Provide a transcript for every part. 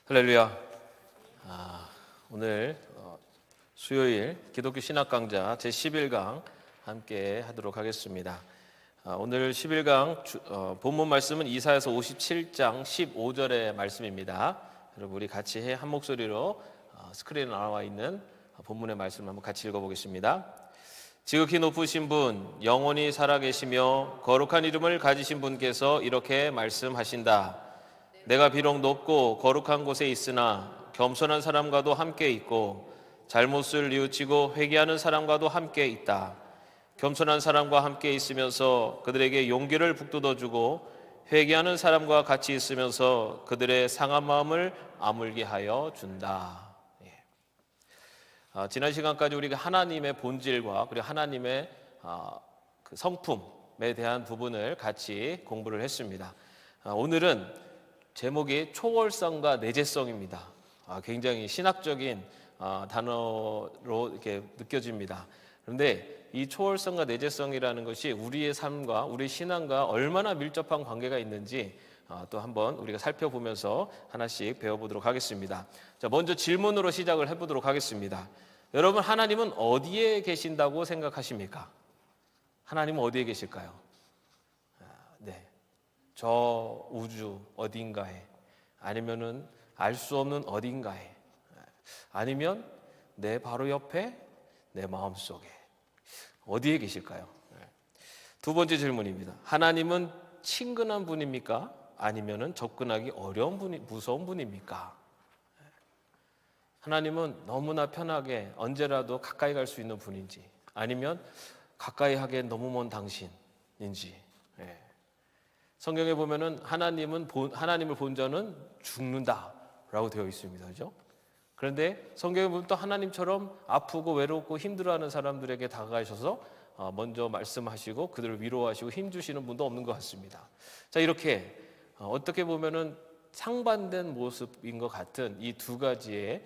할렐루야. 오늘 수요일 기독교 신학 강좌 제11강 함께 하도록 하겠습니다. 오늘 11강 본문 말씀은 이사야서 57장 15절의 말씀입니다. 여러분 우리 같이 한 목소리로 스크린에 나와 있는 본문의 말씀을 한번 같이 읽어보겠습니다. 지극히 높으신 분, 영원히 살아계시며 거룩한 이름을 가지신 분께서 이렇게 말씀하신다. 내가 비록 높고 거룩한 곳에 있으나 겸손한 사람과도 함께 있고 잘못을 뉘우치고 회개하는 사람과도 함께 있다. 겸손한 사람과 함께 있으면서 그들에게 용기를 북돋워주고 회개하는 사람과 같이 있으면서 그들의 상한 마음을 아물게 하여 준다. 지난 시간까지 우리가 하나님의 본질과 그리고 하나님의 그 성품에 대한 부분을 같이 공부를 했습니다. 오늘은 제목이 초월성과 내재성입니다. 굉장히 신학적인 단어로 이렇게 느껴집니다. 그런데 이 초월성과 내재성이라는 것이 우리의 삶과 우리 신앙과 얼마나 밀접한 관계가 있는지 또 한번 우리가 살펴보면서 하나씩 배워보도록 하겠습니다. 자, 먼저 질문으로 시작을 해보도록 하겠습니다. 여러분, 하나님은 어디에 계신다고 생각하십니까? 하나님은 어디에 계실까요? 네. 저 우주 어딘가에, 아니면은 알 수 없는 어딘가에, 아니면 내 바로 옆에, 내 마음속에 어디에 계실까요? 두 번째 질문입니다. 하나님은 친근한 분입니까? 아니면은 접근하기 어려운 분이 무서운 분입니까? 하나님은 너무나 편하게 언제라도 가까이 갈 수 있는 분인지, 아니면 가까이 하기엔 너무 먼 당신인지. 성경에 보면은 하나님을 본 자는 죽는다라고 되어 있습니다. 그죠? 그런데 성경에 보면 또 하나님처럼 아프고 외롭고 힘들어하는 사람들에게 다가가셔서 먼저 말씀하시고 그들을 위로하시고 힘주시는 분도 없는 것 같습니다. 자, 이렇게 어떻게 보면은 상반된 모습인 것 같은 이 두 가지의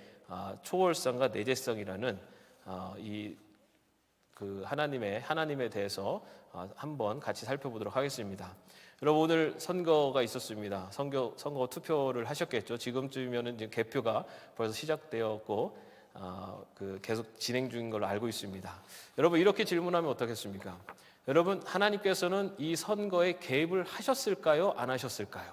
초월성과 내재성이라는 하나님에 대해서 한번 같이 살펴보도록 하겠습니다. 여러분, 오늘 선거가 있었습니다. 선거 투표를 하셨겠죠. 지금쯤이면 이제 개표가 벌써 시작되었고 계속 진행 중인 걸로 알고 있습니다. 여러분, 이렇게 질문하면 어떻겠습니까? 여러분, 하나님께서는 이 선거에 개입을 하셨을까요? 안 하셨을까요?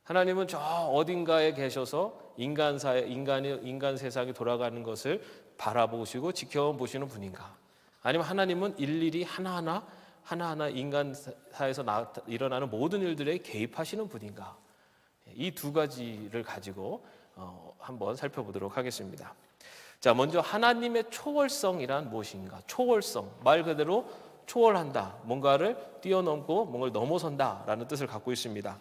하나님은 저 어딘가에 계셔서 인간 세상이 돌아가는 것을 바라보시고 지켜보시는 분인가? 아니면 하나님은 일일이 하나하나 인간 사회에서 일어나는 모든 일들에 개입하시는 분인가? 이 두 가지를 가지고 한번 살펴보도록 하겠습니다. 자, 먼저 하나님의 초월성이란 무엇인가? 초월성, 말 그대로 초월한다, 뭔가를 뛰어넘고 뭔가를 넘어선다라는 뜻을 갖고 있습니다.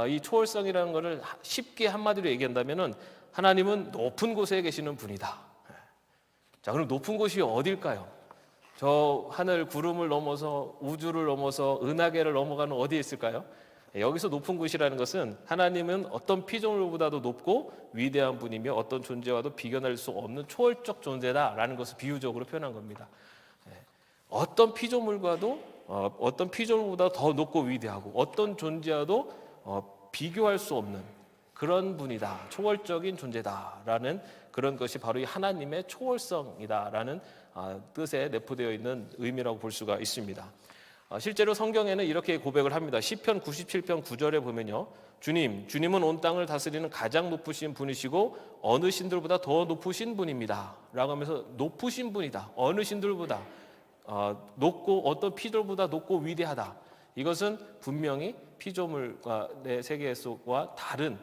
이 초월성이라는 것을 쉽게 한마디로 얘기한다면은 하나님은 높은 곳에 계시는 분이다. 자, 그럼 높은 곳이 어딜까요? 저 하늘 구름을 넘어서 우주를 넘어서 은하계를 넘어가는 어디에 있을까요? 여기서 높은 곳이라는 것은 하나님은 어떤 피조물보다도 높고 위대한 분이며 어떤 존재와도 비교할 수 없는 초월적 존재다라는 것을 비유적으로 표현한 겁니다. 어떤 피조물보다 더 높고 위대하고 어떤 존재와도 비교할 수 없는 그런 분이다, 초월적인 존재다라는 그런 것이 바로 이 하나님의 초월성이다라는 뜻에 내포되어 있는 의미라고 볼 수가 있습니다. 실제로 성경에는 이렇게 고백을 합니다. 시편 97편 9절에 보면요, 주님은 온 땅을 다스리는 가장 높으신 분이시고 어느 신들보다 더 높으신 분입니다 라고 하면서 높으신 분이다, 어느 신들보다 높고 어떤 피조물보다 높고 위대하다, 이것은 분명히 피조물과의 세계와 다른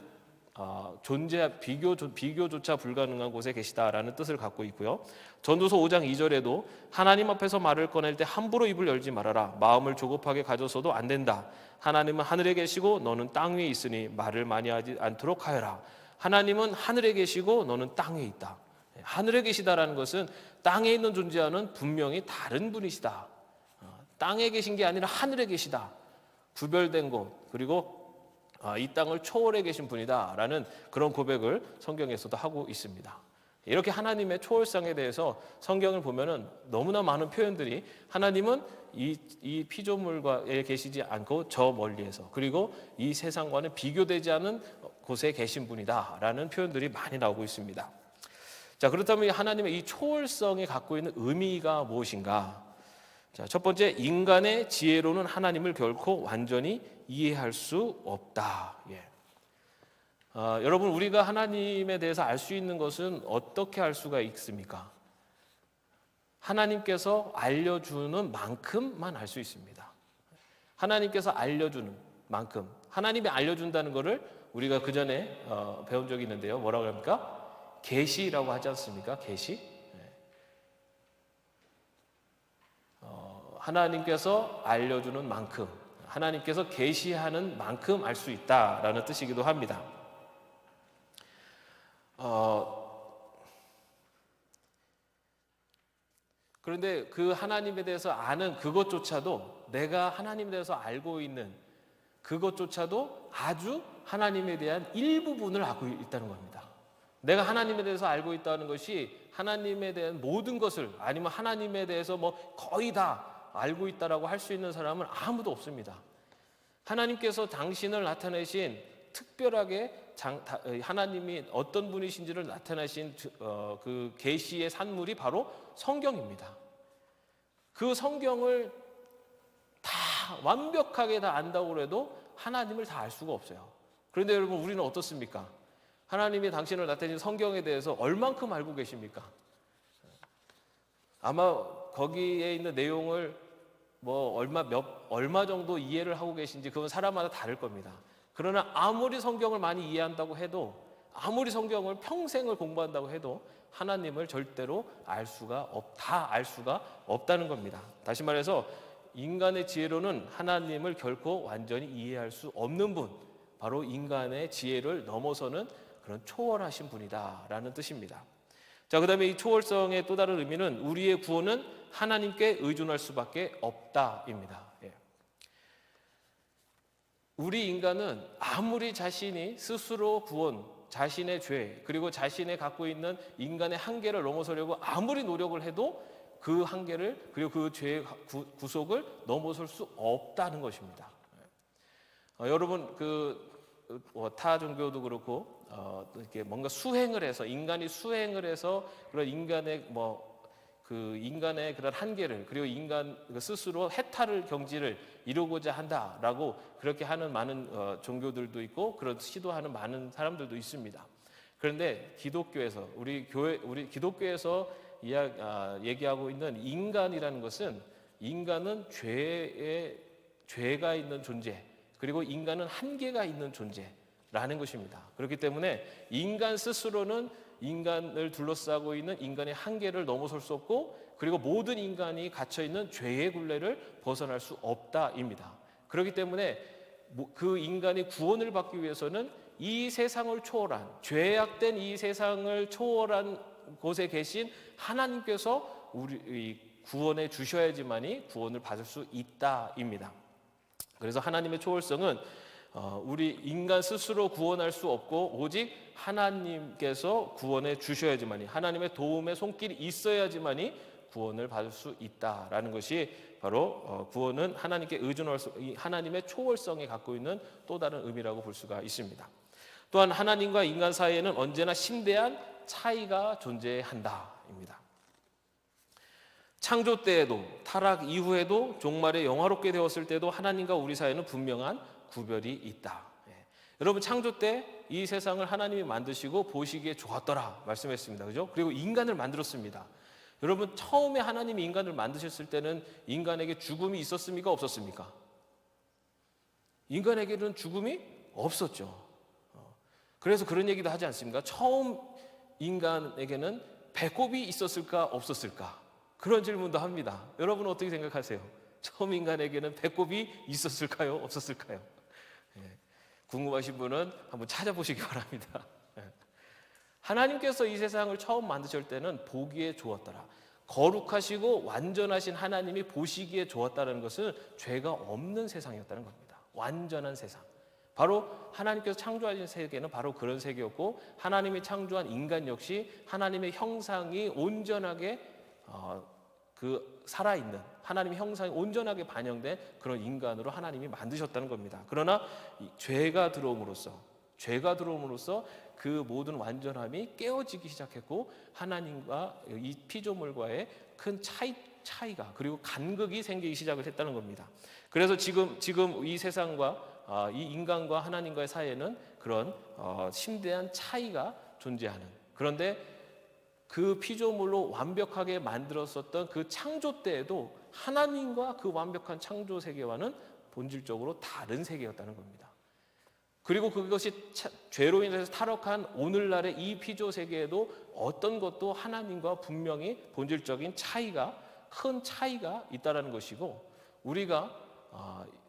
비교조차 불가능한 곳에 계시다라는 뜻을 갖고 있고요. 전도서 5장 2절에도 하나님 앞에서 말을 꺼낼 때 함부로 입을 열지 말아라. 마음을 조급하게 가져서도 안 된다. 하나님은 하늘에 계시고 너는 땅 위에 있으니 말을 많이 하지 않도록 하여라. 하나님은 하늘에 계시고 너는 땅 위에 있다. 하늘에 계시다라는 것은 땅에 있는 존재와는 분명히 다른 분이시다. 땅에 계신 게 아니라 하늘에 계시다. 구별된 곳, 그리고 이 땅을 초월해 계신 분이다라는 그런 고백을 성경에서도 하고 있습니다. 이렇게 하나님의 초월성에 대해서 성경을 보면은 너무나 많은 표현들이 하나님은 이 피조물과에 계시지 않고 저 멀리에서, 그리고 이 세상과는 비교되지 않은 곳에 계신 분이다라는 표현들이 많이 나오고 있습니다. 자, 그렇다면 하나님의 이 초월성이 갖고 있는 의미가 무엇인가? 자, 첫 번째, 인간의 지혜로는 하나님을 결코 완전히 이해할 수 없다. 여러분, 우리가 하나님에 대해서 알 수 있는 것은 어떻게 알 수가 있습니까? 하나님께서 알려주는 만큼만 알 수 있습니다. 하나님께서 알려주는 만큼, 하나님이 알려준다는 것을 우리가 그 전에 배운 적이 있는데요. 뭐라고 합니까? 계시라고 하지 않습니까? 계시. 하나님께서 알려주는 만큼, 하나님께서 계시하는 만큼 알 수 있다라는 뜻이기도 합니다. 그런데 그 하나님에 대해서 아는 그것조차도, 내가 하나님에 대해서 알고 있는 그것조차도 아주 하나님에 대한 일부분을 알고 있다는 겁니다. 내가 하나님에 대해서 알고 있다는 것이 하나님에 대한 모든 것을, 아니면 하나님에 대해서 거의 다 알고 있다라고 할 수 있는 사람은 아무도 없습니다. 하나님께서 당신을 나타내신, 특별하게 하나님이 어떤 분이신지를 나타내신 그 계시의 산물이 바로 성경입니다. 그 성경을 다 완벽하게 다 안다고 해도 하나님을 다 알 수가 없어요. 그런데 여러분, 우리는 어떻습니까? 하나님이 당신을 나타내신 성경에 대해서 얼만큼 알고 계십니까? 아마 거기에 있는 내용을 얼마 정도 이해를 하고 계신지 그건 사람마다 다를 겁니다. 그러나 아무리 성경을 많이 이해한다고 해도, 아무리 성경을 평생을 공부한다고 해도 하나님을 절대로 알 수가 없다는 겁니다. 다시 말해서 인간의 지혜로는 하나님을 결코 완전히 이해할 수 없는 분, 바로 인간의 지혜를 넘어서는 그런 초월하신 분이다라는 뜻입니다. 자, 그 다음에 이 초월성의 또 다른 의미는 우리의 구원은 하나님께 의존할 수밖에 없다입니다. 우리 인간은 아무리 자신이 스스로 구원, 자신의 죄, 그리고 자신의 갖고 있는 인간의 한계를 넘어서려고 아무리 노력을 해도 그 한계를, 그리고 그 죄의 구속을 넘어설 수 없다는 것입니다. 여러분, 타 종교도 그렇고 이렇게 뭔가 수행을 해서, 인간이 수행을 해서 그런 인간의 인간의 그런 한계를, 그리고 인간 스스로 해탈을 경지를 이루고자 한다라고 그렇게 하는 많은 종교들도 있고, 그런 시도하는 많은 사람들도 있습니다. 그런데 기독교에서, 우리 기독교에서 얘기하고 있는 인간이라는 것은, 인간은 죄가 있는 존재, 그리고 인간은 한계가 있는 존재라는 것입니다. 그렇기 때문에 인간 스스로는 인간을 둘러싸고 있는 인간의 한계를 넘어설 수 없고, 그리고 모든 인간이 갇혀있는 죄의 굴레를 벗어날 수 없다입니다. 그렇기 때문에 그 인간이 구원을 받기 위해서는 이 세상을 초월한, 죄악된 이 세상을 초월한 곳에 계신 하나님께서 우리 구원해 주셔야지만이 구원을 받을 수 있다입니다. 그래서 하나님의 초월성은 우리 인간 스스로 구원할 수 없고, 오직 하나님께서 구원해 주셔야지만이, 하나님의 도움의 손길이 있어야지만이 구원을 받을 수 있다라는 것이 바로 구원은 하나님께 의존할 수, 하나님의 초월성이 갖고 있는 또 다른 의미라고 볼 수가 있습니다. 또한 하나님과 인간 사이에는 언제나 심대한 차이가 존재한다입니다. 창조 때에도, 타락 이후에도, 종말에 영화롭게 되었을 때도 하나님과 우리 사이에는 분명한 구별이 있다. 여러분, 창조 때 이 세상을 하나님이 만드시고 보시기에 좋았더라 말씀했습니다. 그죠? 그리고 인간을 만들었습니다. 여러분, 처음에 하나님이 인간을 만드셨을 때는 인간에게 죽음이 있었습니까? 없었습니까? 인간에게는 죽음이 없었죠. 그래서 그런 얘기도 하지 않습니까? 처음 인간에게는 배꼽이 있었을까? 없었을까? 그런 질문도 합니다. 여러분, 어떻게 생각하세요? 처음 인간에게는 배꼽이 있었을까요? 없었을까요? 궁금하신 분은 한번 찾아보시기 바랍니다. 하나님께서 이 세상을 처음 만드실 때는 보기에 좋았더라. 거룩하시고 완전하신 하나님이 보시기에 좋았다는 것은 죄가 없는 세상이었다는 겁니다. 완전한 세상. 바로 하나님께서 창조하신 세계는 바로 그런 세계였고, 하나님이 창조한 인간 역시 하나님의 형상이 온전하게 살아있는, 하나님의 형상이 온전하게 반영된 그런 인간으로 하나님이 만드셨다는 겁니다. 그러나 죄가 들어옴으로써, 죄가 들어옴으로써 그 모든 완전함이 깨어지기 시작했고 하나님과 이 피조물과의 큰 차이가 그리고 간극이 생기기 시작을 했다는 겁니다. 그래서 지금 이 세상과 이 인간과 하나님과의 사이에는 그런 심대한 차이가 존재하는, 그런데 그 피조물로 완벽하게 만들었었던 그 창조 때에도 하나님과 그 완벽한 창조 세계와는 본질적으로 다른 세계였다는 겁니다. 그리고 그것이 죄로 인해서 타락한 오늘날의 이 피조 세계에도 어떤 것도 하나님과 분명히 본질적인 차이가, 큰 차이가 있다는 것이고, 우리가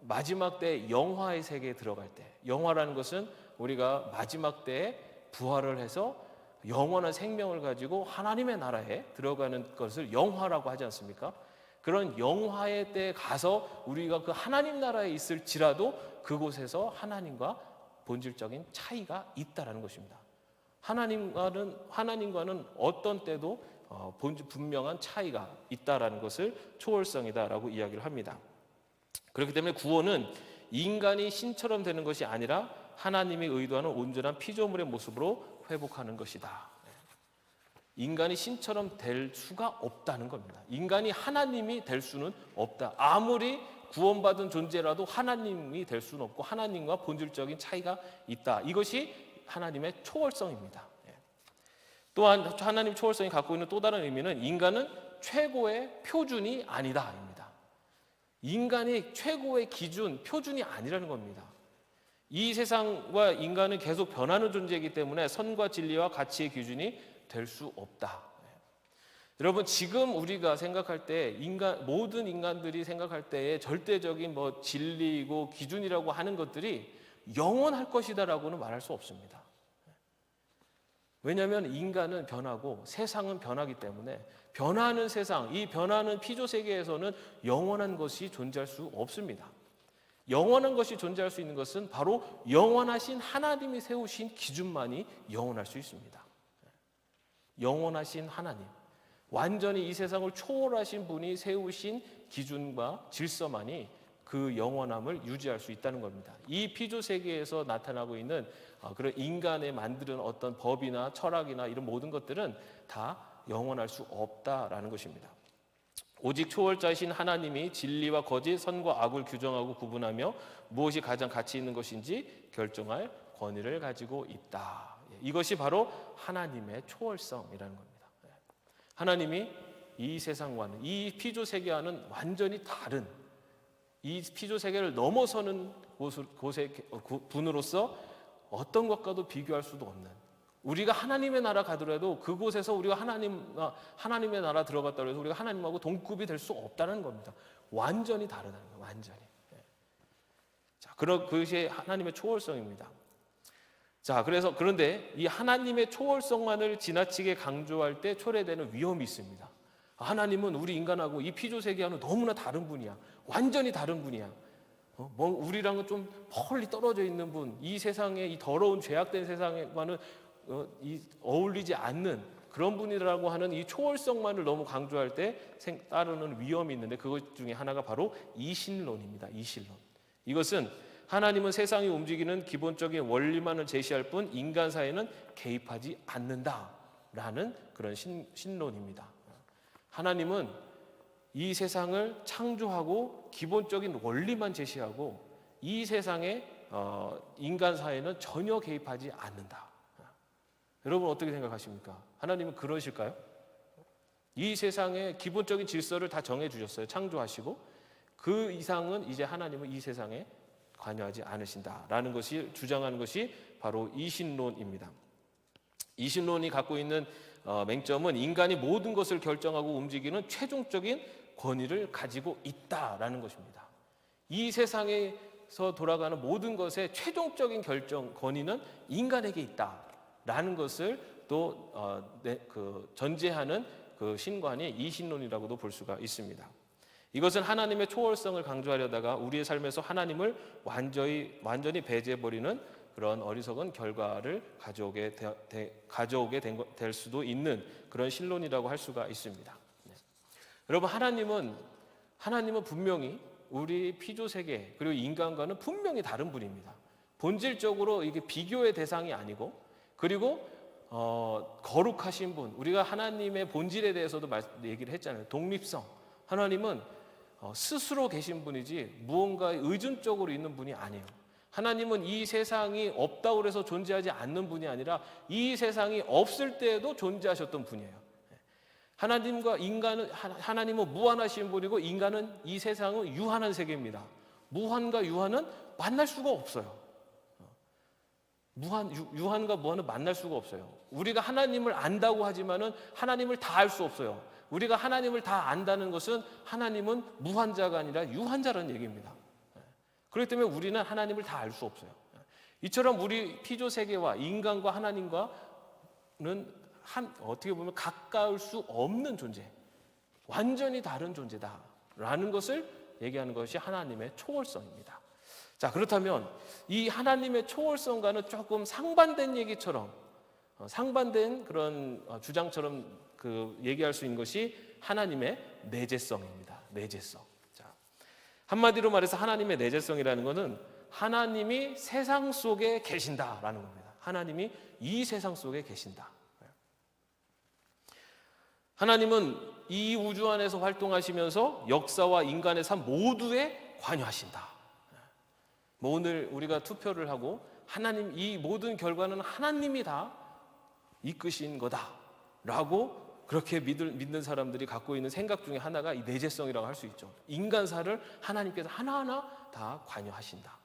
마지막 때 영화의 세계에 들어갈 때, 영화라는 것은 우리가 마지막 때에 부활을 해서 영원한 생명을 가지고 하나님의 나라에 들어가는 것을 영화라고 하지 않습니까? 그런 영화의 때에 가서 우리가 그 하나님 나라에 있을지라도 그곳에서 하나님과 본질적인 차이가 있다라는 것입니다. 하나님과는 어떤 때도 분명한 차이가 있다라는 것을 초월성이다라고 이야기를 합니다. 그렇기 때문에 구원은 인간이 신처럼 되는 것이 아니라 하나님이 의도하는 온전한 피조물의 모습으로 회복하는 것이다. 인간이 신처럼 될 수가 없다는 겁니다. 인간이 하나님이 될 수는 없다. 아무리 구원받은 존재라도 하나님이 될 수는 없고 하나님과 본질적인 차이가 있다. 이것이 하나님의 초월성입니다. 또한 하나님 초월성이 갖고 있는 또 다른 의미는 인간은 최고의 표준이 아니다입니다. 인간이 최고의 기준, 표준이 아니라는 겁니다. 이 세상과 인간은 계속 변하는 존재이기 때문에 선과 진리와 가치의 기준이 될 수 없다. 여러분, 지금 우리가 생각할 때 모든 인간들이 생각할 때의 절대적인 진리이고 기준이라고 하는 것들이 영원할 것이다라고는 말할 수 없습니다. 왜냐하면 인간은 변하고 세상은 변하기 때문에 변하는 세상, 이 변하는 피조 세계에서는 영원한 것이 존재할 수 없습니다. 영원한 것이 존재할 수 있는 것은 바로 영원하신 하나님이 세우신 기준만이 영원할 수 있습니다. 영원하신 하나님, 완전히 이 세상을 초월하신 분이 세우신 기준과 질서만이 그 영원함을 유지할 수 있다는 겁니다. 이 피조 세계에서 나타나고 있는 그런 인간의 만드는 어떤 법이나 철학이나 이런 모든 것들은 다 영원할 수 없다라는 것입니다. 오직 초월자이신 하나님이 진리와 거짓, 선과 악을 규정하고 구분하며 무엇이 가장 가치 있는 것인지 결정할 권위를 가지고 있다. 이것이 바로 하나님의 초월성이라는 겁니다. 하나님이 이 세상과는, 이 피조 세계와는 완전히 다른, 이 피조 세계를 넘어서는 곳의 분으로서 어떤 것과도 비교할 수도 없는, 우리가 하나님의 나라 가더라도 그곳에서 우리가 하나님의 나라 들어갔다 해서 우리가 하나님하고 동급이 될 수 없다는 겁니다. 완전히 다르다는 거예요. 완전히. 자, 그것이 하나님의 초월성입니다. 자, 그런데 이 하나님의 초월성만을 지나치게 강조할 때 초래되는 위험이 있습니다. 하나님은 우리 인간하고 이 피조 세계와는 너무나 다른 분이야. 완전히 다른 분이야. 우리랑은 좀 멀리 떨어져 있는 분, 이 세상의 이 더러운 죄악된 세상과는 어울리지 않는 그런 분이라고 하는 이 초월성만을 너무 강조할 때 따르는 위험이 있는데, 그것 중에 하나가 바로 이신론입니다. 이신론. 이것은 하나님은 세상이 움직이는 기본적인 원리만을 제시할 뿐 인간 사회는 개입하지 않는다라는 그런 신론입니다. 하나님은 이 세상을 창조하고 기본적인 원리만 제시하고 이 세상의 인간 사회는 전혀 개입하지 않는다. 여러분 어떻게 생각하십니까? 하나님은 그러실까요? 이 세상의 기본적인 질서를 다 정해 주셨어요. 창조하시고 그 이상은 이제 하나님은 이 세상에 관여하지 않으신다라는 것이 주장하는 것이 바로 이신론입니다. 이신론이 갖고 있는 맹점은 인간이 모든 것을 결정하고 움직이는 최종적인 권위를 가지고 있다라는 것입니다. 이 세상에서 돌아가는 모든 것의 최종적인 결정 권위는 인간에게 있다라는 것을 또 전제하는 그 신관이 이신론이라고도 볼 수가 있습니다. 이것은 하나님의 초월성을 강조하려다가 우리의 삶에서 하나님을 완전히 배제해버리는 그런 어리석은 결과를 가져오게 될 수도 있는 그런 신론이라고 할 수가 있습니다. 여러분, 하나님은 분명히 우리 피조 세계 그리고 인간과는 분명히 다른 분입니다. 본질적으로 이게 비교의 대상이 아니고, 그리고 거룩하신 분, 우리가 하나님의 본질에 대해서도 얘기를 했잖아요. 독립성. 하나님은 스스로 계신 분이지 무언가에 의존적으로 있는 분이 아니에요. 하나님은 이 세상이 없다고 해서 존재하지 않는 분이 아니라 이 세상이 없을 때에도 존재하셨던 분이에요. 하나님과 인간은, 하나님은 무한하신 분이고 인간은, 이 세상은 유한한 세계입니다. 무한과 유한은 만날 수가 없어요. 유한과 무한은 만날 수가 없어요. 우리가 하나님을 안다고 하지만은 하나님을 다 알 수 없어요. 우리가 하나님을 다 안다는 것은 하나님은 무한자가 아니라 유한자라는 얘기입니다. 그렇기 때문에 우리는 하나님을 다 알 수 없어요. 이처럼 우리 피조 세계와 인간과 하나님과는 어떻게 보면 가까울 수 없는 존재, 완전히 다른 존재다라는 것을 얘기하는 것이 하나님의 초월성입니다. 자, 그렇다면 이 하나님의 초월성과는 조금 상반된 얘기처럼, 상반된 그런 주장처럼 얘기할 수 있는 것이 하나님의 내재성입니다. 내재성. 자, 한마디로 말해서 하나님의 내재성이라는 것은 하나님이 세상 속에 계신다라는 겁니다. 하나님이 이 세상 속에 계신다. 하나님은 이 우주 안에서 활동하시면서 역사와 인간의 삶 모두에 관여하신다. 오늘 우리가 투표를 하고 하나님, 이 모든 결과는 하나님이 다 이끄신 거다라고 그렇게 믿는 사람들이 갖고 있는 생각 중에 하나가 이 내재성이라고 할 수 있죠. 인간사를 하나님께서 하나하나 다 관여하신다.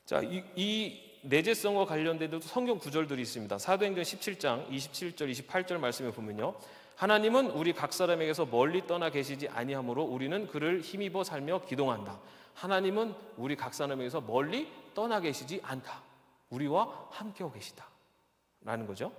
자, 이 내재성과 관련된 성경 구절들이 있습니다. 사도행전 17장 27절 28절 말씀에 보면요, 하나님은 우리 각 사람에게서 멀리 떠나 계시지 아니하므로 우리는 그를 힘입어 살며 기동한다. 하나님은 우리 각 사람에게서 멀리 떠나 계시지 않다. 우리와 함께하고 계시다 라는 거죠.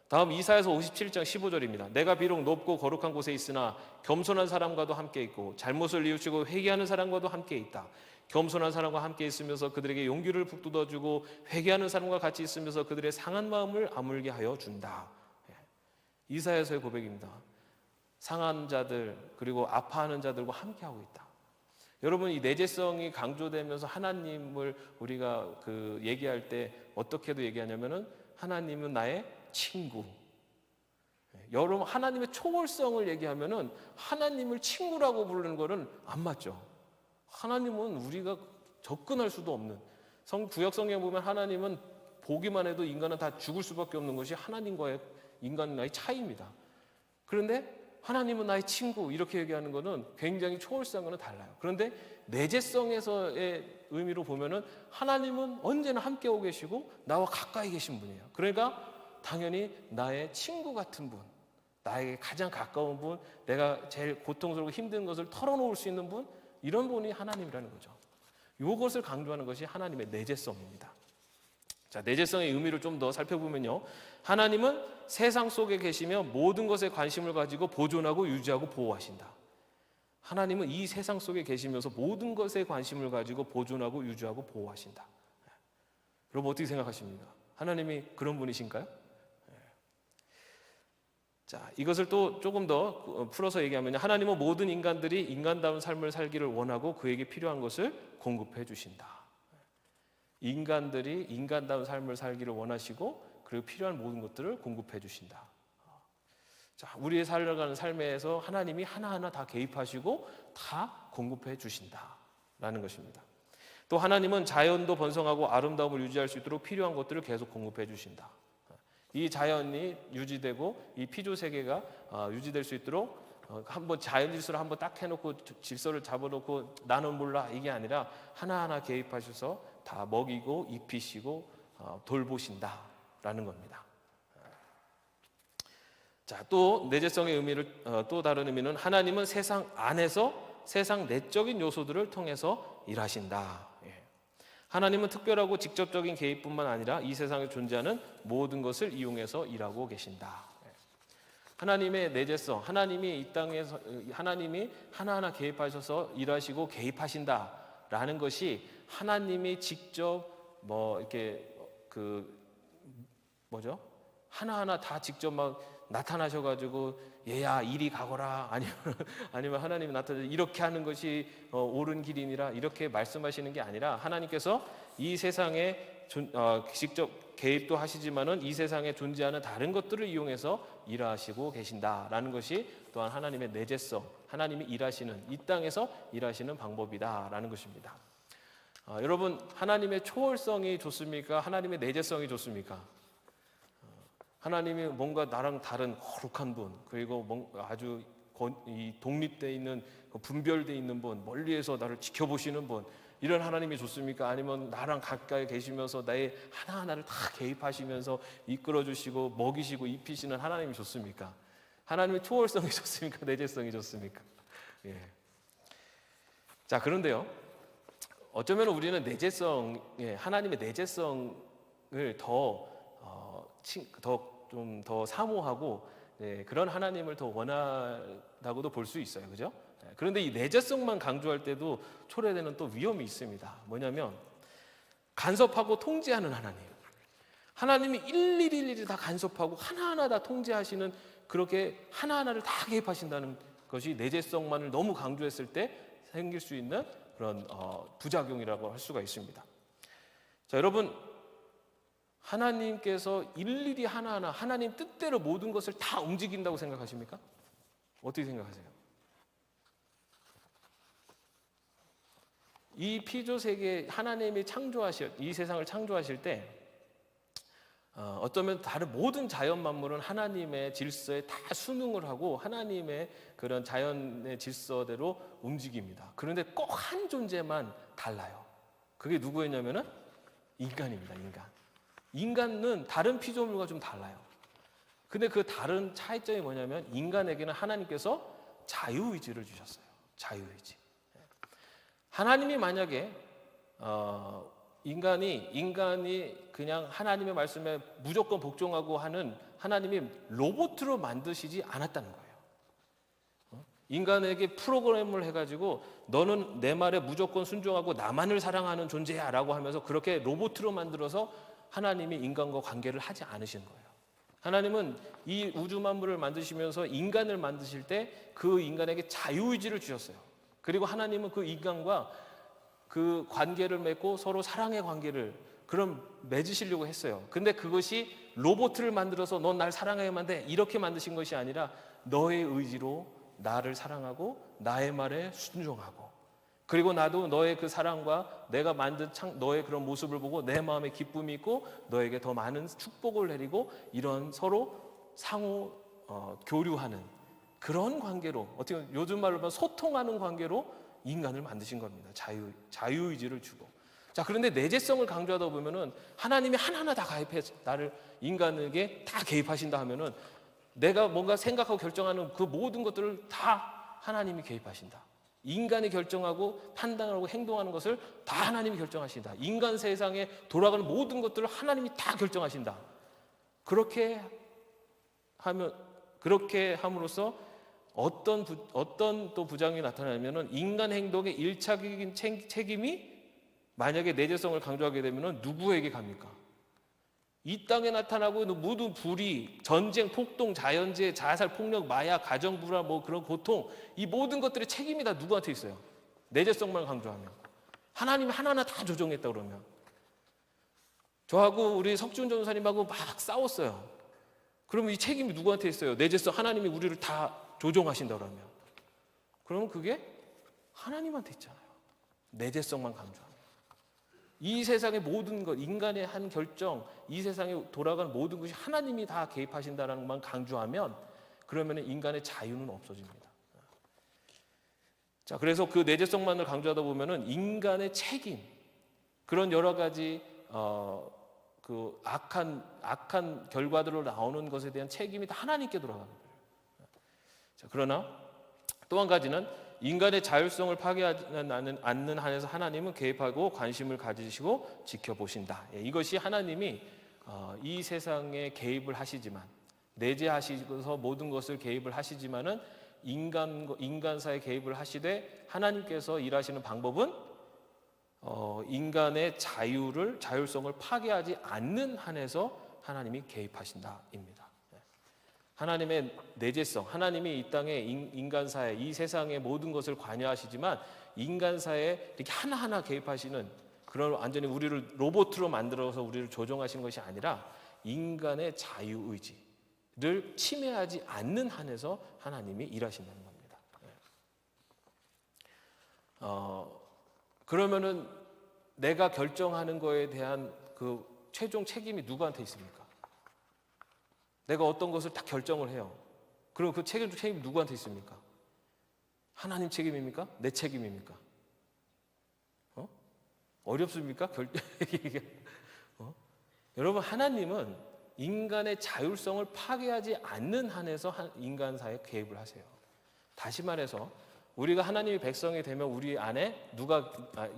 다음 이사야서 57장 15절입니다. 내가 비록 높고 거룩한 곳에 있으나 겸손한 사람과도 함께 있고 잘못을 뉘우치고 회개하는 사람과도 함께 있다. 겸손한 사람과 함께 있으면서 그들에게 용기를 북돋아주고 회개하는 사람과 같이 있으면서 그들의 상한 마음을 아물게 하여 준다. 이사야서의 고백입니다. 상한 자들 그리고 아파하는 자들과 함께하고 있다. 여러분, 이 내재성이 강조되면서 하나님을 우리가 얘기할 때 어떻게도 얘기하냐면은 하나님은 나의 친구. 여러분, 하나님의 초월성을 얘기하면은 하나님을 친구라고 부르는 거는 안 맞죠. 하나님은 우리가 접근할 수도 없는, 구약 성경에 보면 하나님은 보기만 해도 인간은 다 죽을 수밖에 없는 것이 하나님과의 인간과의 차이입니다. 그런데 하나님은 나의 친구 이렇게 얘기하는 것은 굉장히 초월성과는 달라요. 그런데 내재성에서의 의미로 보면은 하나님은 언제나 함께 오고 계시고 나와 가까이 계신 분이에요. 그러니까 당연히 나의 친구 같은 분, 나에게 가장 가까운 분, 내가 제일 고통스럽고 힘든 것을 털어놓을 수 있는 분, 이런 분이 하나님이라는 거죠. 이것을 강조하는 것이 하나님의 내재성입니다. 자, 내재성의 의미를 좀 더 살펴보면요, 하나님은 세상 속에 계시며 모든 것에 관심을 가지고 보존하고 유지하고 보호하신다. 하나님은 이 세상 속에 계시면서 모든 것에 관심을 가지고 보존하고 유지하고 보호하신다. 여러분, 어떻게 생각하십니까? 하나님이 그런 분이신가요? 자, 이것을 또 조금 더 풀어서 얘기하면 하나님은 모든 인간들이 인간다운 삶을 살기를 원하고 그에게 필요한 것을 공급해 주신다. 인간들이 인간다운 삶을 살기를 원하시고 그리고 필요한 모든 것들을 공급해 주신다. 자, 우리의 살아가는 삶에서 하나님이 하나하나 다 개입하시고 다 공급해 주신다라는 것입니다. 또 하나님은 자연도 번성하고 아름다움을 유지할 수 있도록 필요한 것들을 계속 공급해 주신다. 이 자연이 유지되고 이 피조 세계가 유지될 수 있도록 한번 자연 질서를 한번 딱 해놓고 질서를 잡아놓고 나는 몰라 이게 아니라 하나하나 개입하셔서 다 먹이고 입히시고 돌보신다라는 겁니다. 자, 또 내재성의 의미를 또 다른 의미는 하나님은 세상 안에서 세상 내적인 요소들을 통해서 일하신다. 하나님은 특별하고 직접적인 개입뿐만 아니라 이 세상에 존재하는 모든 것을 이용해서 일하고 계신다. 하나님의 내재성, 하나님이 이 땅에서 하나님이 하나하나 개입하셔서 일하시고 개입하신다라는 것이 하나님이 직접 이렇게 하나하나 다 직접 막 나타나셔가지고 얘야 이리 가거라, 아니면 하나님이 나타나서 이렇게 하는 것이 옳은 길이니라 이렇게 말씀하시는 게 아니라, 하나님께서 이 세상에 직접 개입도 하시지만은 이 세상에 존재하는 다른 것들을 이용해서 일하시고 계신다라는 것이 또한 하나님의 내재성, 하나님이 일하시는, 이 땅에서 일하시는 방법이다라는 것입니다. 여러분, 하나님의 초월성이 좋습니까? 하나님의 내재성이 좋습니까? 하나님이 뭔가 나랑 다른 거룩한 분, 그리고 아주 독립되어 있는, 분별되어 있는 분, 멀리에서 나를 지켜보시는 분, 이런 하나님이 좋습니까? 아니면 나랑 가까이 계시면서 나의 하나하나를 다 개입하시면서 이끌어주시고 먹이시고 입히시는 하나님이 좋습니까? 하나님의 초월성이 좋습니까? 내재성이 좋습니까? 예. 자, 그런데요, 어쩌면 우리는 하나님의 내재성을 좀 더 사모하고, 그런 하나님을 더 원한다고도 볼 수 있어요, 그죠? 그런데 이 내재성만 강조할 때도 초래되는 또 위험이 있습니다. 뭐냐면 간섭하고 통제하는 하나님이 일일이 다 간섭하고 하나하나 다 통제하시는, 그렇게 하나하나를 다 개입하신다는 것이 내재성만을 너무 강조했을 때 생길 수 있는 그런 부작용이라고 할 수가 있습니다. 자, 여러분, 하나님께서 일일이 하나하나 하나님 뜻대로 모든 것을 다 움직인다고 생각하십니까? 어떻게 생각하세요? 이 피조 세계, 하나님이 이 세상을 창조하실 때 어쩌면 다른 모든 자연 만물은 하나님의 질서에 다 순응을 하고 하나님의 그런 자연의 질서대로 움직입니다. 그런데 꼭 한 존재만 달라요. 그게 누구였냐면은 인간입니다. 인간은 다른 피조물과 좀 달라요. 근데 그 다른 차이점이 뭐냐면, 인간에게는 하나님께서 자유의지를 주셨어요. 자유의지. 하나님이 만약에 인간이 그냥 하나님의 말씀에 무조건 복종하고 하는, 하나님이 로봇으로 만드시지 않았다는 거예요. 인간에게 프로그램을 해가지고 너는 내 말에 무조건 순종하고 나만을 사랑하는 존재야 라고 하면서 그렇게 로봇으로 만들어서 하나님이 인간과 관계를 하지 않으신 거예요. 하나님은 이 우주 만물을 만드시면서 인간을 만드실 때 그 인간에게 자유의지를 주셨어요. 그리고 하나님은 그 인간과 그 관계를 맺고 서로 사랑의 관계를 맺으시려고 했어요. 근데 그것이 로봇을 만들어서 넌 날 사랑해야만 돼 이렇게 만드신 것이 아니라, 너의 의지로 나를 사랑하고 나의 말에 순종하고, 그리고 나도 너의 그 사랑과 내가 만든 너의 그런 모습을 보고 내 마음에 기쁨이 있고 너에게 더 많은 축복을 내리고, 이런 서로 상호 교류하는 그런 관계로, 어떻게 보면 요즘 말로 하면 소통하는 관계로 인간을 만드신 겁니다. 자유의지를 주고. 자, 그런데 내재성을 강조하다 보면은 하나님이 하나하나 다 인간에게 다 개입하신다 하면은, 내가 뭔가 생각하고 결정하는 그 모든 것들을 다 하나님이 개입하신다. 인간이 결정하고 판단하고 행동하는 것을 다 하나님이 결정하신다. 인간 세상에 돌아가는 모든 것들을 하나님이 다 결정하신다. 그렇게 함으로써 어떤 또 부작용이 나타나면은, 인간 행동의 일차적인 책임이 만약에 내재성을 강조하게 되면은 누구에게 갑니까? 이 땅에 나타나고 있는 모든 불의, 전쟁, 폭동, 자연재해, 자살, 폭력, 마약, 가정불화, 그런 고통, 이 모든 것들의 책임이 다 누구한테 있어요? 내재성만 강조하면. 하나님이 하나하나 다 조정했다 그러면. 저하고 우리 석준 전사님하고 막 싸웠어요. 그러면 이 책임이 누구한테 있어요? 내재성, 하나님이 우리를 다 조종하신다 그러면. 그러면 그게 하나님한테 있잖아요. 내재성만 강조하면. 이 세상의 모든 것, 인간의 한 결정, 이 세상에 돌아가는 모든 것이 하나님이 다 개입하신다는 것만 강조하면, 그러면 인간의 자유는 없어집니다. 자, 그래서 그 내재성만을 강조하다 보면은 인간의 책임, 그런 여러 가지 그 악한 결과들로 나오는 것에 대한 책임이 다 하나님께 돌아가는 거예요. 자, 그러나 또 한 가지는, 인간의 자율성을 파괴하지 않는 한에서 하나님은 개입하고 관심을 가지시고 지켜보신다. 이것이 하나님이 이 세상에 개입을 하시지만, 내재하시고서 모든 것을 개입을 하시지만은 인간사에 개입을 하시되, 하나님께서 일하시는 방법은 인간의 자율성을 파괴하지 않는 한에서 하나님이 개입하신다입니다. 하나님의 내재성, 하나님이 이 땅의 인간사회, 이 세상의 모든 것을 관여하시지만 인간사회에 이렇게 하나하나 개입하시는 그런 완전히 우리를 로봇으로 만들어서 우리를 조종하시는 것이 아니라 인간의 자유의지를 침해하지 않는 한에서 하나님이 일하신다는 겁니다. 그러면은 내가 결정하는 거에 대한 그 최종 책임이 누구한테 있습니까? 내가 어떤 것을 딱 결정을 해요. 그럼 그 책임이 누구한테 있습니까? 하나님 책임입니까? 내 책임입니까? 어렵습니까? 여러분, 하나님은 인간의 자율성을 파괴하지 않는 한에서 인간사에 개입을 하세요. 다시 말해서 우리가 하나님의 백성이 되면 우리 안에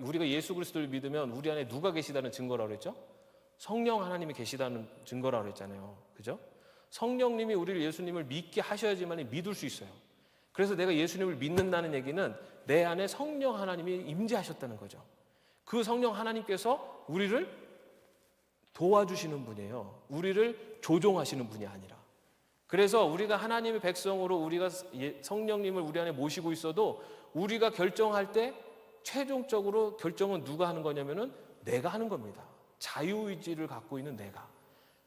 우리가 예수 그리스도를 믿으면 우리 안에 누가 계시다는 증거라고 그랬죠? 성령 하나님이 계시다는 증거라고 그랬잖아요. 그죠? 성령님이 우리를 예수님을 믿게 하셔야지만 믿을 수 있어요. 그래서 내가 예수님을 믿는다는 얘기는 내 안에 성령 하나님이 임재하셨다는 거죠. 그 성령 하나님께서 우리를 도와주시는 분이에요. 우리를 조종하시는 분이 아니라. 그래서 우리가 하나님의 백성으로 우리가 성령님을 우리 안에 모시고 있어도 우리가 결정할 때 최종적으로 결정은 누가 하는 거냐면은 내가 하는 겁니다. 자유의지를 갖고 있는 내가.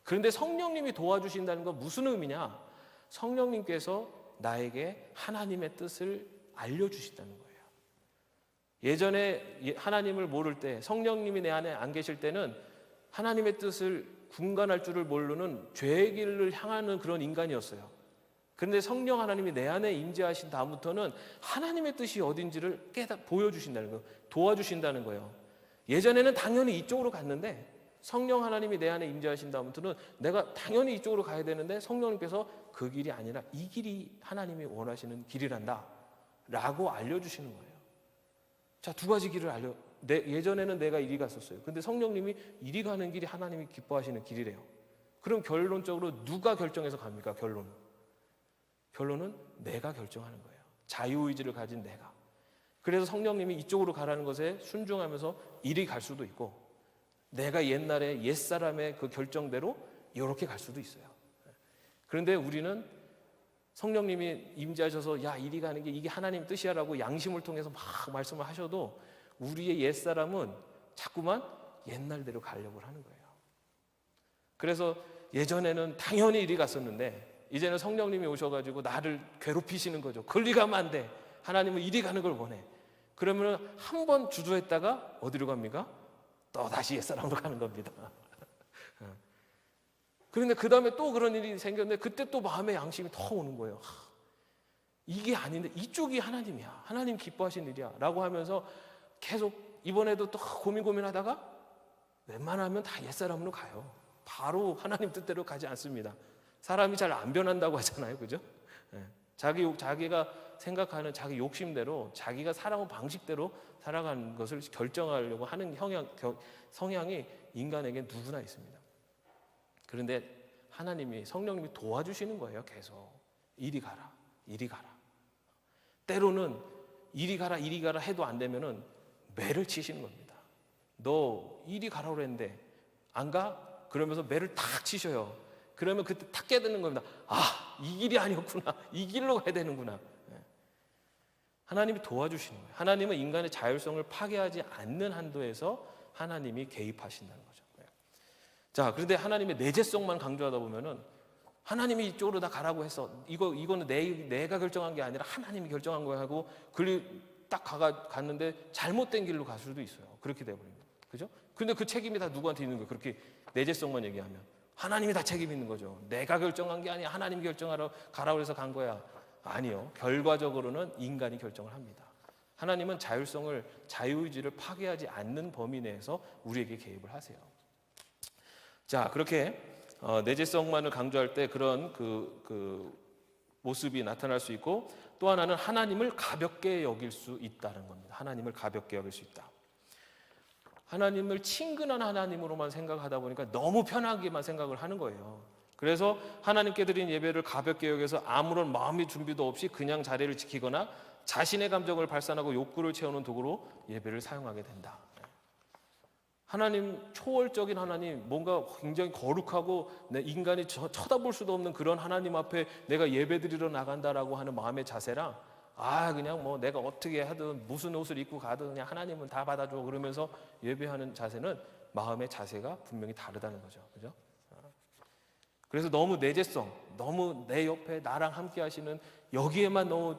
그런데 성령님이 도와주신다는 건 무슨 의미냐? 성령님께서 나에게 하나님의 뜻을 알려주신다는 거예요. 예전에 하나님을 모를 때, 성령님이 내 안에 안 계실 때는 하나님의 뜻을 분간할 줄을 모르는 죄의 길을 향하는 그런 인간이었어요. 그런데 성령 하나님이 내 안에 임재하신 다음부터는 하나님의 뜻이 어딘지를 보여주신다는 거예요. 도와주신다는 거예요. 예전에는 당연히 이쪽으로 갔는데 성령 하나님이 내 안에 임재하신 다음부터는 내가 당연히 이쪽으로 가야 되는데 성령님께서 그 길이 아니라 이 길이 하나님이 원하시는 길이란다 라고 알려주시는 거예요. 자, 두 가지 길을 예전에는 내가 이리 갔었어요. 근데 성령님이 이리 가는 길이 하나님이 기뻐하시는 길이래요. 그럼 결론적으로 누가 결정해서 갑니까? 결론은 내가 결정하는 거예요. 자유의지를 가진 내가. 그래서 성령님이 이쪽으로 가라는 것에 순종하면서 이리 갈 수도 있고 내가 옛날에 옛사람의 그 결정대로 이렇게 갈 수도 있어요. 그런데 우리는 성령님이 임재하셔서 야, 이리 가는 게 이게 하나님 뜻이야라고 양심을 통해서 막 말씀을 하셔도 우리의 옛사람은 자꾸만 옛날대로 가려고 하는 거예요. 그래서 예전에는 당연히 이리 갔었는데 이제는 성령님이 오셔가지고 나를 괴롭히시는 거죠. 그리 가면 안 돼. 하나님은 이리 가는 걸 원해. 그러면 한 번 주저했다가 어디로 갑니까? 또 다시 옛사람으로 가는 겁니다. 그런데 그 다음에 또 그런 일이 생겼는데 그때 또 마음의 양심이 더 오는 거예요. 이게 아닌데 이쪽이 하나님이야. 하나님 기뻐하신 일이야 라고 하면서 계속 이번에도 또 고민하다가 웬만하면 다 옛사람으로 가요. 바로 하나님 뜻대로 가지 않습니다. 사람이 잘 안 변한다고 하잖아요. 그죠? 자기가 생각하는 자기 욕심대로 자기가 살아온 방식대로 살아가는 것을 결정하려고 하는 성향이 인간에게 누구나 있습니다. 그런데 하나님이 성령님이 도와주시는 거예요. 계속 이리 가라 이리 가라. 때로는 이리 가라 해도 안 되면은 매를 치시는 겁니다. 너 이리 가라고 그랬는데 안 가? 그러면서 매를 탁 치셔요. 그러면 그때 탁 깨닫는 겁니다. 아, 이 길이 아니었구나. 이 길로 가야 되는구나. 하나님이 도와주시는 거예요. 하나님은 인간의 자율성을 파괴하지 않는 한도에서 하나님이 개입하신다는 거죠. 자, 그런데 하나님의 내재성만 강조하다 보면은 하나님이 이쪽으로 다 가라고 했어. 이거는 내가 결정한 게 아니라 하나님이 결정한 거야 하고 딱 갔는데 잘못된 길로 갈 수도 있어요. 그렇게 돼버립니다. 그죠? 근데 그 책임이 다 누구한테 있는 거예요? 그렇게 내재성만 얘기하면 하나님이 다 책임 있는 거죠. 내가 결정한 게 아니야. 하나님이 가라고 해서 간 거야. 아니요. 결과적으로는 인간이 결정을 합니다. 하나님은 자유의지를 파괴하지 않는 범위 내에서 우리에게 개입을 하세요. 자, 그렇게 내재성만을 강조할 때 그런 그 모습이 나타날 수 있고 또 하나는 하나님을 가볍게 여길 수 있다는 겁니다. 하나님을 가볍게 여길 수 있다. 하나님을 친근한 하나님으로만 생각하다 보니까 너무 편하게만 생각을 하는 거예요. 그래서 하나님께 드린 예배를 가볍게 여겨서 아무런 마음의 준비도 없이 그냥 자리를 지키거나 자신의 감정을 발산하고 욕구를 채우는 도구로 예배를 사용하게 된다. 하나님, 초월적인 하나님, 뭔가 굉장히 거룩하고 내 인간이 쳐다볼 수도 없는 그런 하나님 앞에 내가 예배드리러 나간다라고 하는 마음의 자세랑, 그냥 뭐 내가 어떻게 하든 무슨 옷을 입고 가든 그냥 하나님은 다 받아줘 그러면서 예배하는 자세는 마음의 자세가 분명히 다르다는 거죠. 그죠? 그래서 너무 내재성, 너무 내 옆에 나랑 함께 하시는 여기에만 너무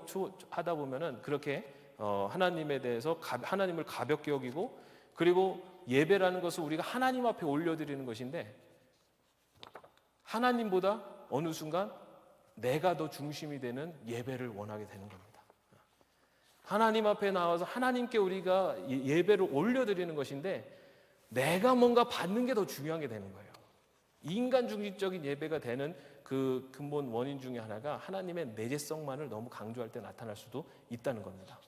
하다 보면은 그렇게 하나님에 대해서 하나님을 가볍게 여기고, 그리고 예배라는 것을 우리가 하나님 앞에 올려드리는 것인데 하나님보다 어느 순간 내가 더 중심이 되는 예배를 원하게 되는 겁니다. 하나님 앞에 나와서 하나님께 우리가 예배를 올려드리는 것인데 내가 뭔가 받는 게 더 중요한 게 되는 거예요. 인간 중심적인 예배가 되는 그 근본 원인 중에 하나가 하나님의 내재성만을 너무 강조할 때 나타날 수도 있다는 겁니다.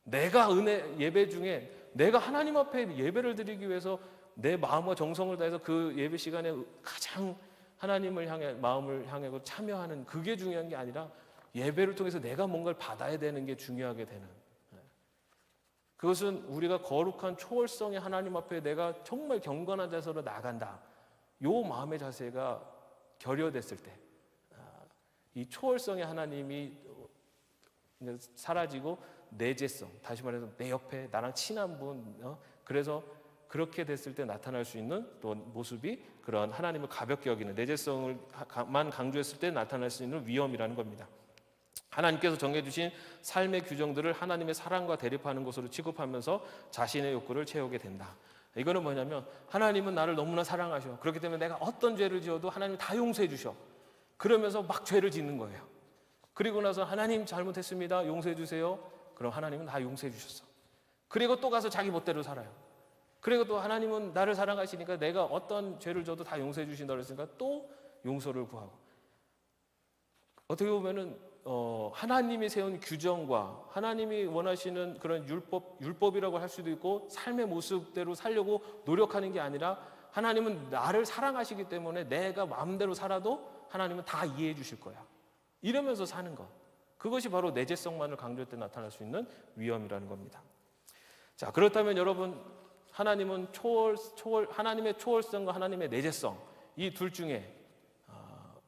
내가 예배 중에 내가 하나님 앞에 예배를 드리기 위해서 내 마음과 정성을 다해서 그 예배 시간에 가장 하나님을 향해 마음을 향하고 참여하는 그게 중요한 게 아니라 예배를 통해서 내가 뭔가를 받아야 되는 게 중요하게 되는, 그것은 우리가 거룩한 초월성의 하나님 앞에 내가 정말 경건한 자세로 나간다, 요 마음의 자세가 결여됐을 때 이 초월성의 하나님이 사라지고 내재성, 다시 말해서 내 옆에 나랑 친한 분, 그래서 그렇게 됐을 때 나타날 수 있는 또 모습이 그런 하나님을 가볍게 여기는 내재성을만 강조했을 때 나타날 수 있는 위험이라는 겁니다. 하나님께서 정해주신 삶의 규정들을 하나님의 사랑과 대립하는 것으로 취급하면서 자신의 욕구를 채우게 된다. 이거는 뭐냐면 하나님은 나를 너무나 사랑하셔. 그렇기 때문에 내가 어떤 죄를 지어도 하나님이 다 용서해 주셔. 그러면서 막 죄를 짓는 거예요. 그리고 나서 하나님 잘못했습니다, 용서해 주세요. 그럼 하나님은 다 용서해 주셨어. 그리고 또 가서 자기 멋대로 살아요. 그리고 또 하나님은 나를 사랑하시니까 내가 어떤 죄를 져도 다 용서해 주신다 그랬으니까 또 용서를 구하고, 어떻게 보면은 하나님이 세운 규정과 하나님이 원하시는 그런 율법이라고 할 수도 있고 삶의 모습대로 살려고 노력하는 게 아니라 하나님은 나를 사랑하시기 때문에 내가 마음대로 살아도 하나님은 다 이해해 주실 거야, 이러면서 사는 것, 그것이 바로 내재성만을 강조할 때 나타날 수 있는 위험이라는 겁니다. 자, 그렇다면 여러분, 하나님은 하나님의 초월성과 하나님의 내재성, 이 둘 중에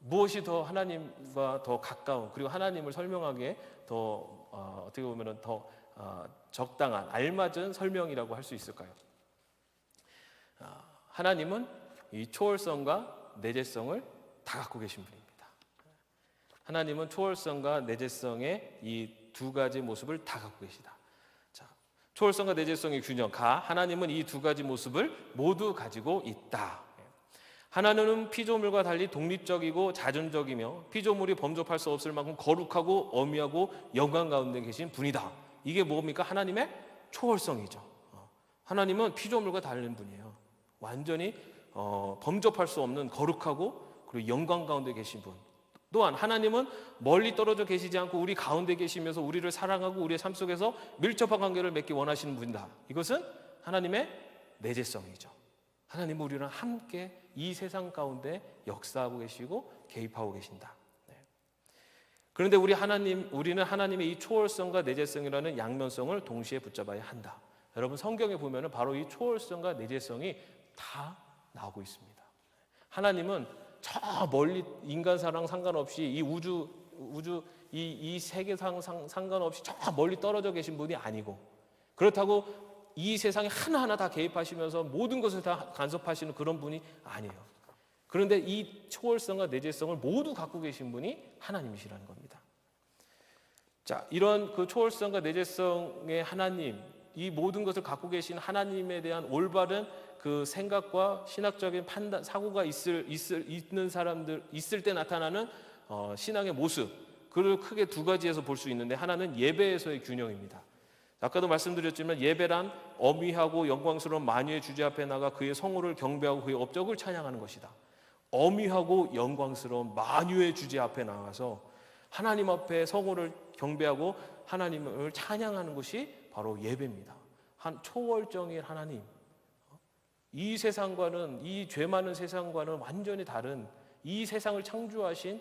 무엇이 더 하나님과 더 가까운, 그리고 하나님을 설명하기에 더 어떻게 보면 더 적당한, 알맞은 설명이라고 할 수 있을까요? 하나님은 이 초월성과 내재성을 다 갖고 계신 분입니다. 하나님은 초월성과 내재성의 이 두 가지 모습을 다 갖고 계시다. 자, 초월성과 내재성의 균형, 하나님은 이 두 가지 모습을 모두 가지고 있다. 하나님은 피조물과 달리 독립적이고 자존적이며 피조물이 범접할 수 없을 만큼 거룩하고 엄위하고 영광 가운데 계신 분이다. 이게 뭡니까? 하나님의 초월성이죠. 하나님은 피조물과 다른 분이에요. 완전히 범접할 수 없는 거룩하고 그리고 영광 가운데 계신 분. 또한 하나님은 멀리 떨어져 계시지 않고 우리 가운데 계시면서 우리를 사랑하고 우리의 삶 속에서 밀접한 관계를 맺기 원하시는 분이다. 이것은 하나님의 내재성이죠. 하나님은 우리랑 함께 이 세상 가운데 역사하고 계시고 개입하고 계신다. 그런데 우리는 하나님의 이 초월성과 내재성이라는 양면성을 동시에 붙잡아야 한다. 여러분, 성경에 보면은 바로 이 초월성과 내재성이 다 나오고 있습니다. 하나님은 저 멀리 인간사랑 상관없이 이 우주 이 세계상 상관없이 저 멀리 떨어져 계신 분이 아니고, 그렇다고 이 세상에 하나하나 다 개입하시면서 모든 것을 다 간섭하시는 그런 분이 아니에요. 그런데 이 초월성과 내재성을 모두 갖고 계신 분이 하나님이시라는 겁니다. 자, 이런 그 초월성과 내재성의 하나님, 이 모든 것을 갖고 계신 하나님에 대한 올바른 그 생각과 신학적인 판단, 사고가 있는 사람들 있을 때 나타나는 신앙의 모습, 그걸 크게 두 가지에서 볼 수 있는데, 하나는 예배에서의 균형입니다. 아까도 말씀드렸지만 예배란 엄위하고 영광스러운 만유의 주제 앞에 나가 그의 성호를 경배하고 그의 업적을 찬양하는 것이다. 엄위하고 영광스러운 만유의 주제 앞에 나가서 하나님 앞에 성호를 경배하고 하나님을 찬양하는 것이 바로 예배입니다. 초월적인 하나님, 이 세상과는, 이 죄 많은 세상과는 완전히 다른 이 세상을 창조하신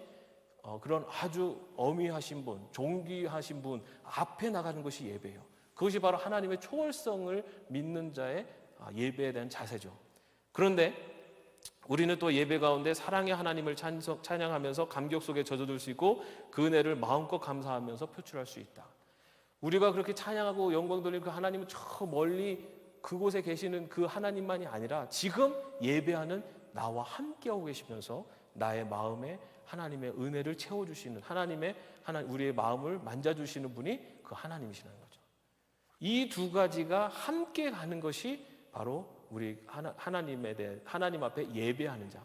그런 아주 엄위하신 분, 존귀하신 분 앞에 나가는 것이 예배예요. 그것이 바로 하나님의 초월성을 믿는 자의 예배에 대한 자세죠. 그런데 우리는 또 예배 가운데 사랑의 하나님을 찬양하면서 감격 속에 젖어들 수 있고 그 은혜를 마음껏 감사하면서 표출할 수 있다. 우리가 그렇게 찬양하고 영광 돌리는 그 하나님은 저 멀리 그곳에 계시는 그 하나님만이 아니라 지금 예배하는 나와 함께하고 계시면서 나의 마음에 하나님의 은혜를 채워주시는 우리의 마음을 만져주시는 분이 그 하나님이시라는 거죠. 이 두 가지가 함께 가는 것이 바로 우리 하나님 앞에 예배하는 자,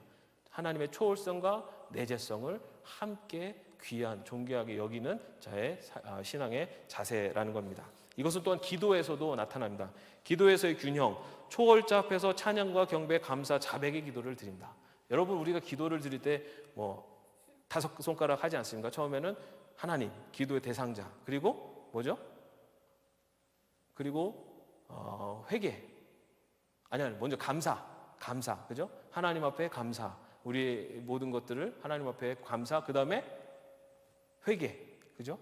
하나님의 초월성과 내재성을 함께 귀한 존귀하게 여기는 자의 신앙의 자세라는 겁니다. 이것은 또한 기도에서도 나타납니다. 기도에서의 균형, 초월자 앞에서 찬양과 경배, 감사, 자백의 기도를 드린다. 여러분, 우리가 기도를 드릴 때 다섯 손가락 하지 않습니까? 처음에는 하나님, 기도의 대상자, 그리고 뭐죠? 그리고 회개. 먼저 감사, 그죠? 하나님 앞에 감사, 우리의 모든 것들을 하나님 앞에 감사, 그 다음에 회개, 그죠?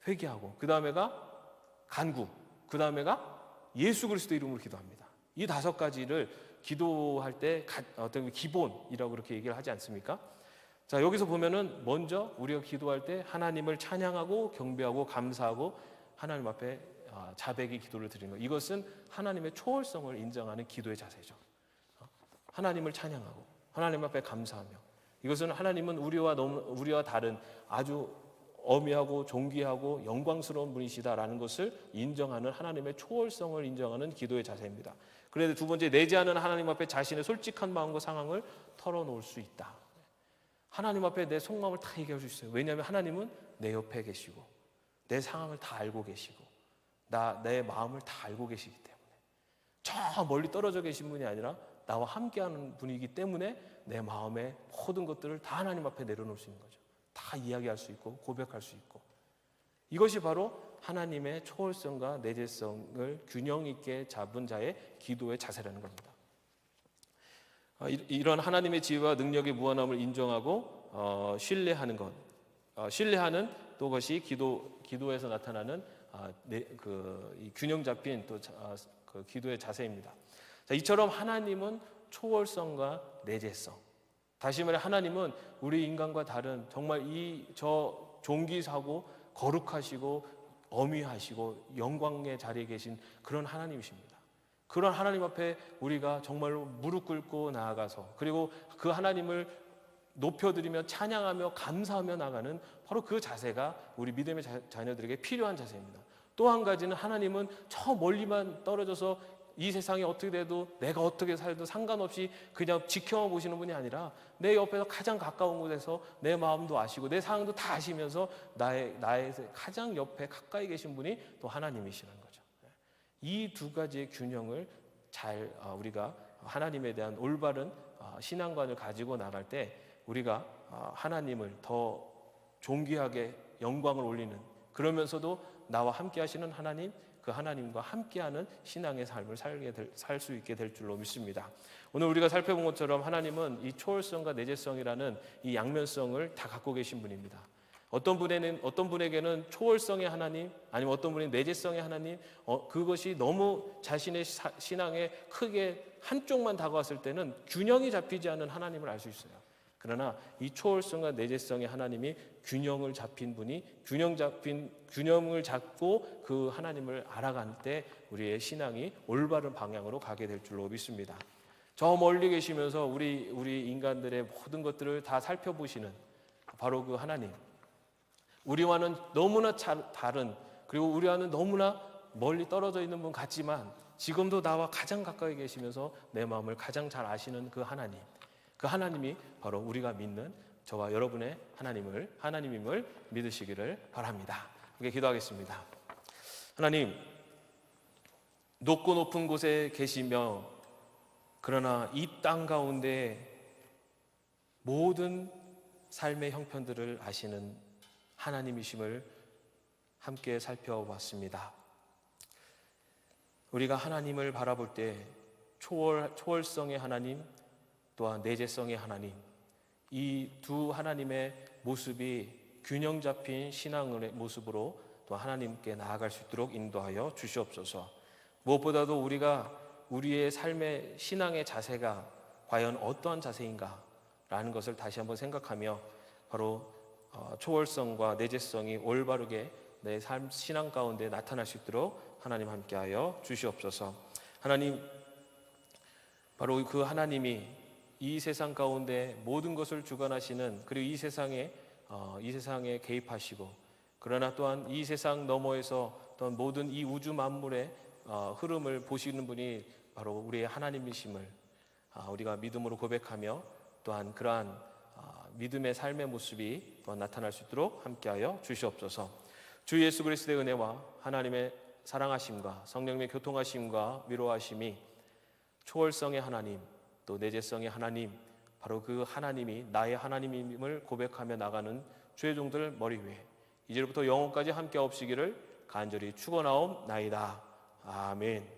회개하고, 그 다음에가 간구, 그 다음에가 예수 그리스도 이름으로 기도합니다. 이 다섯 가지를 기도할 때 어떤 기본이라고 그렇게 얘기를 하지 않습니까? 자, 여기서 보면은 먼저 우리가 기도할 때 하나님을 찬양하고 경배하고 감사하고 하나님 앞에 자백의 기도를 드리는 것. 이것은 하나님의 초월성을 인정하는 기도의 자세죠. 하나님을 찬양하고 하나님 앞에 감사하며, 이것은 하나님은 우리와 다른 아주 어미하고 존귀하고 영광스러운 분이시다라는 것을 인정하는 하나님의 초월성을 인정하는 기도의 자세입니다. 그런데 두 번째, 내재하는 하나님 앞에 자신의 솔직한 마음과 상황을 털어놓을 수 있다. 하나님 앞에 내 속마음을 다 얘기할 수 있어요. 왜냐하면 하나님은 내 옆에 계시고 내 상황을 다 알고 계시고 내 마음을 다 알고 계시기 때문에, 저 멀리 떨어져 계신 분이 아니라 나와 함께하는 분이기 때문에 내 마음의 모든 것들을 다 하나님 앞에 내려놓을 수 있는 거죠. 다 이야기할 수 있고 고백할 수 있고, 이것이 바로 하나님의 초월성과 내재성을 균형 있게 잡은 자의 기도의 자세라는 겁니다. 이런 하나님의 지혜와 능력의 무한함을 인정하고 신뢰하는 것, 신뢰하는 또 것이 기도에서 나타나는 이 균형 잡힌 그 기도의 자세입니다. 자, 이처럼 하나님은 초월성과 내재성, 다시 말해 하나님은 우리 인간과 다른 정말 저 존귀하고 거룩하시고 어미하시고 영광의 자리에 계신 그런 하나님이십니다. 그런 하나님 앞에 우리가 정말로 무릎 꿇고 나아가서, 그리고 그 하나님을 높여드리며 찬양하며 감사하며 나가는 바로 그 자세가 우리 믿음의 자녀들에게 필요한 자세입니다. 또 한 가지는 하나님은 저 멀리만 떨어져서 이 세상이 어떻게 돼도 내가 어떻게 살도 상관없이 그냥 지켜만 보시는 분이 아니라 내 옆에서 가장 가까운 곳에서 내 마음도 아시고 내 상황도 다 아시면서 나의 가장 옆에 가까이 계신 분이 또 하나님이시라는 거죠. 이 두 가지의 균형을 잘 우리가 하나님에 대한 올바른 신앙관을 가지고 나갈 때 우리가 하나님을 더 존귀하게 영광을 올리는, 그러면서도 나와 함께 하시는 하나님, 그 하나님과 함께하는 신앙의 삶을 살 수 있게 될 줄로 믿습니다. 오늘 우리가 살펴본 것처럼 하나님은 이 초월성과 내재성이라는 이 양면성을 다 갖고 계신 분입니다. 어떤 분에게는 초월성의 하나님, 아니면 어떤 분이 내재성의 하나님, 그것이 너무 자신의 신앙에 크게 한쪽만 다가왔을 때는 균형이 잡히지 않은 하나님을 알 수 있어요. 그러나 이 초월성과 내재성의 하나님이 균형을 잡힌 분이 균형을 잡고 그 하나님을 알아갈 때 우리의 신앙이 올바른 방향으로 가게 될 줄로 믿습니다. 저 멀리 계시면서 우리 인간들의 모든 것들을 다 살펴보시는 바로 그 하나님, 우리와는 너무나 다른, 그리고 우리와는 너무나 멀리 떨어져 있는 분 같지만 지금도 나와 가장 가까이 계시면서 내 마음을 가장 잘 아시는 그 하나님, 그 하나님이 바로 우리가 믿는 저와 여러분의 하나님임을 믿으시기를 바랍니다. 함께 기도하겠습니다. 하나님, 높고 높은 곳에 계시며 그러나 이 땅 가운데 모든 삶의 형편들을 아시는 하나님이심을 함께 살펴봤습니다. 우리가 하나님을 바라볼 때 초월성의 하나님, 또한 내재성의 하나님, 이 두 하나님의 모습이 균형 잡힌 신앙의 모습으로 또 하나님께 나아갈 수 있도록 인도하여 주시옵소서. 무엇보다도 우리가 우리의 삶의 신앙의 자세가 과연 어떠한 자세인가라는 것을 다시 한번 생각하며 바로 초월성과 내재성이 올바르게 내 삶 신앙 가운데 나타날 수 있도록 하나님 함께하여 주시옵소서. 하나님, 바로 그 하나님이 이 세상 가운데 모든 것을 주관하시는, 그리고 이 세상에 개입하시고, 그러나 또한 이 세상 너머에서 또한 모든 이 우주 만물의 흐름을 보시는 분이 바로 우리의 하나님이심을 우리가 믿음으로 고백하며, 또한 그러한 믿음의 삶의 모습이 또한 나타날 수 있도록 함께하여 주시옵소서. 주 예수 그리스도의 은혜와 하나님의 사랑하심과 성령님의 교통하심과 위로하심이, 초월성의 하나님 또 내재성의 하나님, 바로 그 하나님이 나의 하나님임을 고백하며 나가는 주의 종들 머리 위에 이제부터 영원까지 함께 없으시기를 간절히 축원하옵나이다. 아멘.